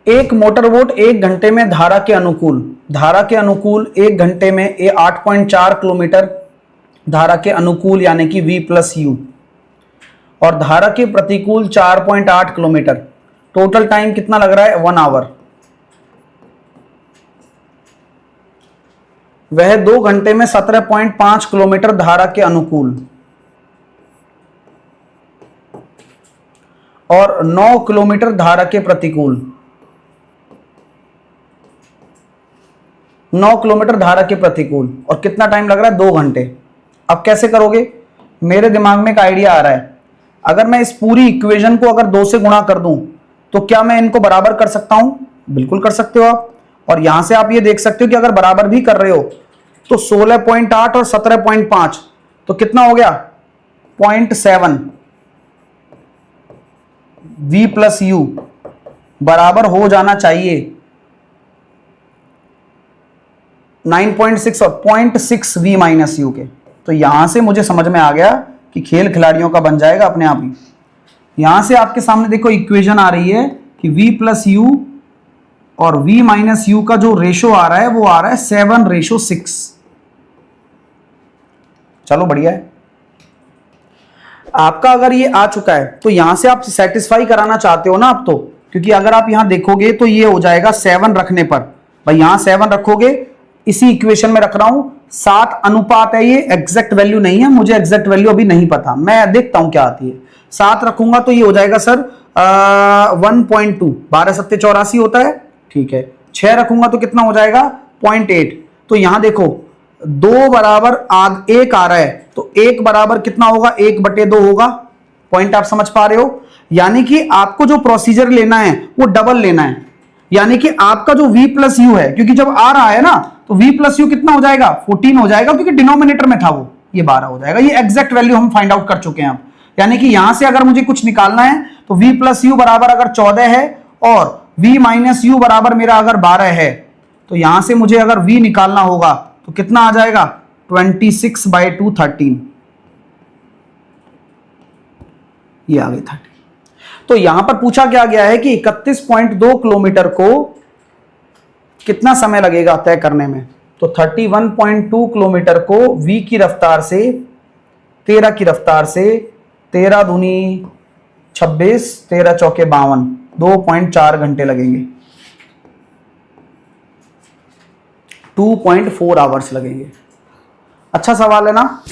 एक motor boat 1 घंटे में धारा के अनुकूल 1 घंटे में 8.4 किलोमीटर धारा के अनुकूल यानी कि V प्लस यू, और धारा के प्रतिकूल 4.8 किलोमीटर। टोटल टाइम कितना लग रहा है? 1 आवर। वह 2 घंटे में 17.5 किलोमीटर धारा के अनुकूल और 9 किलोमीटर धारा के प्रतिकूल, 9 किलोमीटर धारा के प्रतिकूल, और कितना टाइम लग रहा है? 2 घंटे। अब कैसे करोगे? मेरे दिमाग में एक आइडिया आ रहा है। अगर मैं इस पूरी इक्वेशन को अगर 2 से गुणा कर दूं तो क्या मैं इनको बराबर कर सकता हूं? बिल्कुल कर सकते हो आप। और यहां से आप ये देख सकते हो कि अगर बराबर भी कर रहे हो तो 16.8 और 17.5 तो कितना हो गया? 0.7 V प्लस यू बराबर हो जाना चाहिए 9.6 और 0.6 V माइनस यू के। तो यहां से मुझे समझ में आ गया कि खेल खिलाड़ियों का बन जाएगा अपने आप ही। यहां से आपके सामने देखो इक्वेशन आ रही है कि V प्लस यू और V माइनस यू का जो रेशो आ रहा है वो आ रहा है 7:6। चलो बढ़िया है। आपका अगर ये आ चुका है तो यहां से आप सेटिस्फाई कराना चाहते हो ना आप, तो क्योंकि अगर आप यहां देखोगे तो ये हो जाएगा 7 रखने पर, भाई यहां 7 रखोगे, इसी इक्वेशन में रख रहा हूं 7 अनुपात है, ये एग्जैक्ट वैल्यू नहीं है, मुझे एग्जैक्ट वैल्यू अभी नहीं पता, मैं देखता हूं क्या आती है। 7 रखूंगा तो ये हो जाएगा सर 1.2, 12 7 84 होता है, ठीक है। 6 रखूंगा तो कितना हो जाएगा? 0.8। तो यहां देखो 2 बराबर 1 आ रहा है, तो 1 बराबर कितना होगा? 1/2 होगा। पॉइंट आप समझ पा रहे हो? यानी कि आपको जो प्रोसीजर लेना है वो डबल लेना है, यानी कि आपका जो V प्लस यू है, क्योंकि जब आ रहा है ना तो V प्लस यू कितना हो जाएगा? 14 हो जाएगा, क्योंकि डिनोमिनेटर में था वो, ये 12 हो जाएगा। ये एग्जैक्ट वैल्यू हम फाइंड आउट कर चुके हैं अब। यानी कि यहां से अगर मुझे कुछ निकालना है तो V प्लस यू बराबर अगर 14 है और V माइनस यू बराबर मेरा अगर 12 है, तो यहां से मुझे अगर V निकालना होगा तो कितना आ जाएगा? 26/2 13, ये आ गई 30। तो यहां पर पूछा क्या गया है कि 31.2 किलोमीटर को कितना समय लगेगा तय करने में, तो 31.2 किलोमीटर को V की रफ्तार से 13 की रफ्तार से 13 दूनी 26, 13 चौके 52, 2.4 घंटे लगेंगे, 2.4 आवर्स लगेंगे। अच्छा सवाल है ना?